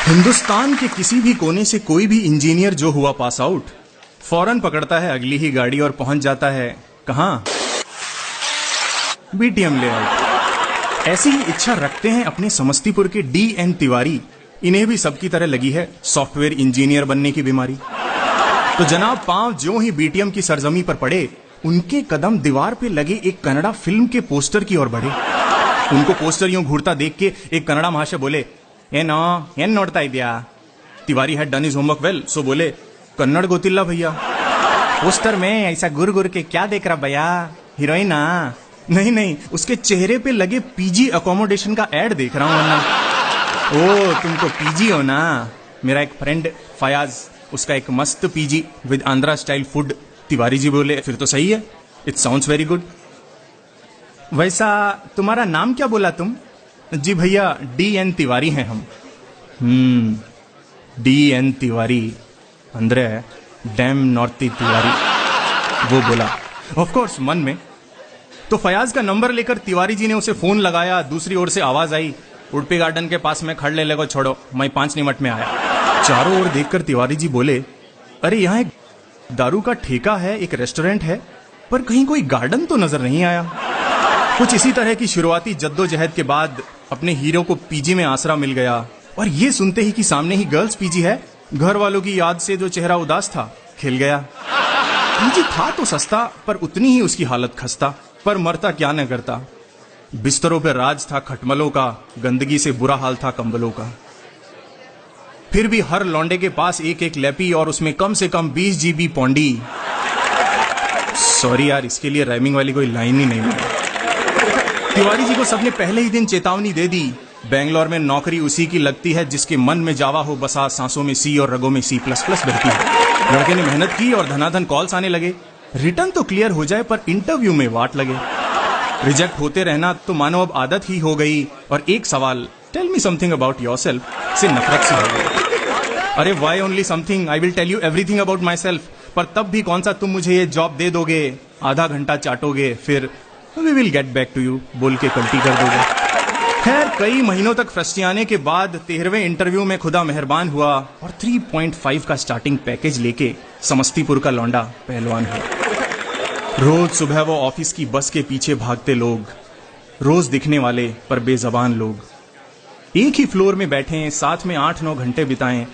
हिंदुस्तान के किसी भी कोने से कोई भी इंजीनियर जो हुआ पास आउट फौरन पकड़ता है अगली ही गाड़ी और पहुंच जाता है कहां? BTM layout. ऐसी ही इच्छा रखते हैं अपने समस्तीपुर के DN तिवारी। इन्हें भी सबकी तरह लगी है सॉफ्टवेयर इंजीनियर बनने की बीमारी। तो जनाब पांव जो ही बीटीएम की सरजमी पर पड़े, उनके कदम दीवार पे लगे एक कन्नड़ा फिल्म के पोस्टर की ओर बढ़े। उनको पोस्टर यूं घूरता देख के एक कन्नड़ा महाशय बोले, ಏನ್ ನೋಡ್ತಾ ಇದ್ಯಾ? Tiwari had done his homework well, so बोले, कन्नड़ गोतिल्ला भैया। पोस्टर में ऐसा गुर गुर के क्या देख रहा भैया? हीरोइन? नहीं, उसके चेहरे पे लगे पीजी अकोमोडेशन का एड देख रहा हूं वरना। ओ तुमको पीजी हो ना? मेरा एक फ्रेंड फयाज, उसका एक मस्त PG with Andhra style food. Tiwari ji बोले, फिर तो सही है, इट साउंड्स वेरी गुड। वैसा तुम्हारा नाम क्या बोला तुम? जी भैया DN तिवारी हैं हम। DN तिवारी अंदर डैम नॉर्ती तिवारी, वो बोला ऑफ कोर्स मन में। तो फयाज का नंबर लेकर तिवारी जी ने उसे फोन लगाया। दूसरी ओर से आवाज आई, उड़पी गार्डन के पास में खड़ ले को छोड़ो, मैं 5 मिनट में आया। चारों ओर देखकर तिवारी जी बोले, अरे यहाँ एक दारू का ठेका है, एक रेस्टोरेंट है, पर कहीं कोई गार्डन तो नजर नहीं आया। कुछ इसी तरह की शुरुआती जद्दोजहद के बाद अपने हीरो को पीजी में आसरा मिल गया, और ये सुनते ही कि सामने ही गर्ल्स पीजी है, घर वालों की याद से जो चेहरा उदास था खिल गया। पीजी था तो सस्ता, पर उतनी ही उसकी हालत खस्ता, पर मरता क्या न करता। बिस्तरों पर राज था खटमलों का, गंदगी से बुरा हाल था कंबलों का। फिर भी हर लौंडे के पास एक एक लैपी और उसमें कम से कम 20 GB पौंडी। सॉरी यार, इसके लिए राइमिंग वाली कोई लाइन ही नहीं मिली। तिवारी जी को सबने पहले ही दिन चेतावनी दे दी, बेंगलोर में नौकरी उसी की लगती है जिसके मन में जावा हो बसा, सांसों में C और रगों में C++ बहती है। लड़के ने मेहनत की और धनाधन कॉल्स आने लगे। रिटर्न तो क्लियर हो जाए पर इंटरव्यू में वाट लगे। रिजेक्ट होते रहना तो मानो अब आदत ही हो गई, और एक सवाल, tell me something about yourself, से नफरत सी हो गई। अरे why only something, I will tell you everything about myself. पर तब भी कौन सा तुम मुझे ये जॉब दे दोगे, आधा घंटा चाटोगे, फिर we will get back to you बोल के कल्टी कर दोगे। खैर कई महीनों तक फ्रस्टियाने के बाद 13वें इंटरव्यू में खुदा मेहरबान हुआ और 3.5 का स्टार्टिंग पैकेज लेके समस्तीपुर का लौंडा पहलवान हुआ। रोज सुबह वो ऑफिस की बस के पीछे भागते लोग, रोज दिखने वाले पर बेजबान लोग। एक ही फ्लोर में बैठे, साथ में 8-9 घंटे बिताएं,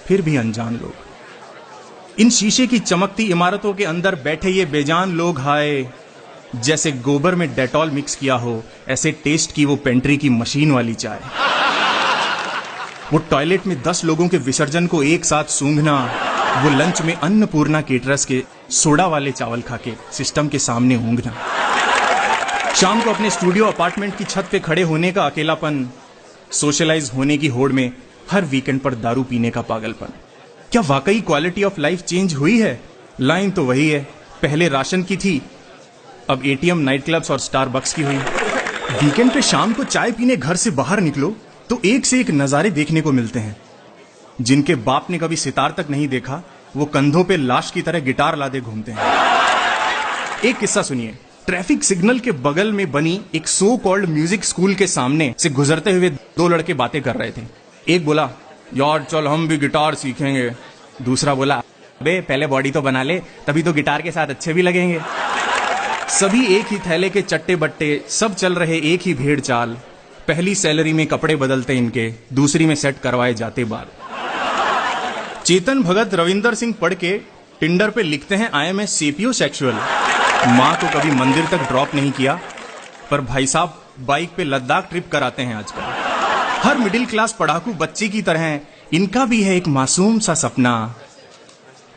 फिर भी अनजान लोग। इन शीशे की चमकती इमारतों के अंदर बैठे ये बेजान लोग, हाय जैसे गोबर में डेटॉल मिक्स किया हो, ऐसे टेस्ट की वो पेंट्री की मशीन वाली चाय। वो टॉयलेट में 10 लोगों के विसर्जन को एक साथ सूंघना, वो लंच में अन्नपूर्णा केटरर्स के सोडा वाले चावल खा के सिस्टम के सामने ऊँघना, शाम को अपने स्टूडियो अपार्टमेंट की छत पे खड़े होने का अकेलापन, सोशलाइज होने की होड़ में हर वीकेंड पर दारू पीने का पागलपन। क्या वाकई क्वालिटी ऑफ लाइफ चेंज हुई है? लाइन तो वही है, पहले राशन की थी, अब ATM, नाइट क्लब्स और स्टारबक्स की हुई। वीकेंड पे शाम को चाय पीने घर से बाहर निकलो तो एक से एक नजारे देखने को मिलते हैं। जिनके बाप ने कभी सितार तक नहीं देखा, वो कंधों पे लाश की तरह गिटार लादे घूमते हैं। एक किस्सा सुनिए। ट्रैफिक सिग्नल के बगल में बनी एक सो कॉल्ड म्यूजिक स्कूल के सामने से गुजरते हुए 2 लड़के बातें कर रहे थे। एक बोला, यार चल हम भी गिटार सीखेंगे। दूसरा बोला, बे पहले बॉडी तो बना ले, तभी तो गिटार के साथ अच्छे भी लगेंगे। सभी एक ही थैले के चट्टे बट्टे, सब चल रहे एक ही भेड़ चाल। पहली सैलरी में कपड़े बदलते इनके, दूसरी में सेट करवाए जाते बाल। चेतन भगत रविंदर सिंह पढ़ के टिंडर पे लिखते हैं, I am a sapiosexual. माँ को कभी मंदिर तक ड्रॉप नहीं किया, पर भाई साहब बाइक पे लद्दाख ट्रिप कराते हैं आजकल। हर मिडिल क्लास पढ़ाकू बच्ची की तरह इनका भी है एक मासूम सा सपना,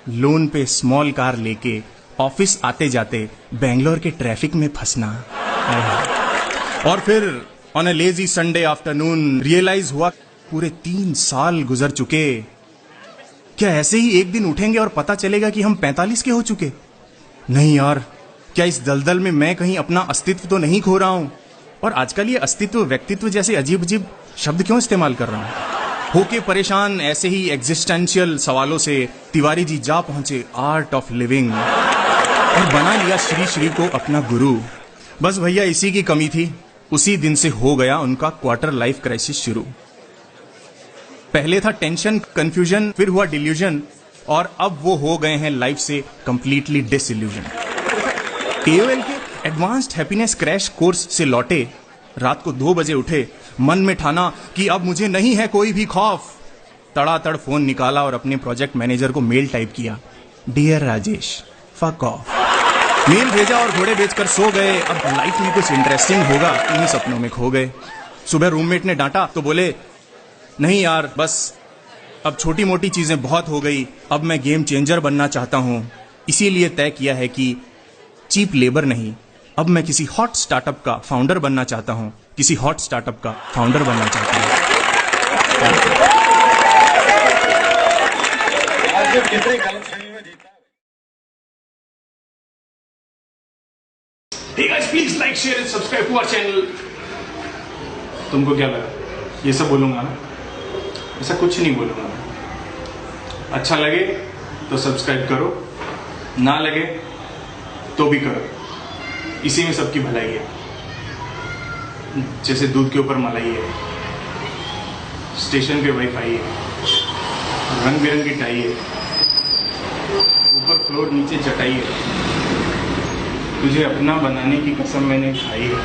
लोन पे स्मॉल कार लेके ऑफिस आते जाते बेंगलोर के ट्रैफिक में फंसना। और फिर on a lazy Sunday afternoon realise हुआ पूरे 3 साल गुजर चुके। क्या ऐसे ही एक दिन उठेंगे और पता चलेगा कि हम 45 के हो चुके? नहीं यार, क्या इस दलदल में मैं कहीं अपना अस्तित्व तो नहीं खो रहा हूं? और आजकल ये अस्तित्व व्यक्तित्व जैसे अजीब अजीब शब्द क्यों इस्तेमाल कर रहा हूं? होके परेशान ऐसे ही एग्जिस्टेंशियल सवालों से तिवारी जी जा पहुंचे आर्ट ऑफ लिविंग और बना लिया श्री श्री को अपना गुरु। बस भैया इसी की कमी थी। उसी दिन से हो गया उनका क्वार्टर लाइफ क्राइसिस शुरू। पहले था टेंशन, कंफ्यूजन, फिर हुआ डिल्यूजन, और अब वो हो गए हैं लाइफ से कंप्लीटली डिसइल्यूजन। AOL के एडवांस्ड हैप्पीनेस क्रैश कोर्स से लौटे, रात को 2 बजे उठे, मन में ठाना कि अब मुझे नहीं है कोई भी खौफ। तड़ातड़ फोन निकाला और अपने प्रोजेक्ट मैनेजर को मेल टाइप किया, dear Rajesh, fuck off. Mail भेजा और घोड़े बेचकर सो गए। अब लाइफ में कुछ इंटरेस्टिंग होगा, इन्हीं सपनों में खो गए। सुबह रूममेट ने डांटा तो बोले, नहीं यार, बस अब छोटी मोटी चीजें बहुत हो गई, अब मैं गेम चेंजर बनना चाहता हूं। इसीलिए तय किया है कि चीप लेबर नहीं, अब मैं किसी हॉट स्टार्टअप का फाउंडर बनना चाहता हूं, किसी हॉट स्टार्टअप का फाउंडर बनना चाहता हूं। Hey guys, please like, share and subscribe to our channel. तुमको क्या लगा ये सब बोलूंगा ना? ऐसा कुछ नहीं बोलूंगा मैं। अच्छा लगे तो सब्सक्राइब करो, ना लगे तो भी करो, इसी में सबकी भलाई है। जैसे दूध के ऊपर मलाई है, स्टेशन पे वाईफाई है, रंग बिरंगी टाई है, ऊपर फ्लोर नीचे चटाई है, तुझे अपना बनाने की कसम मैंने खाई है।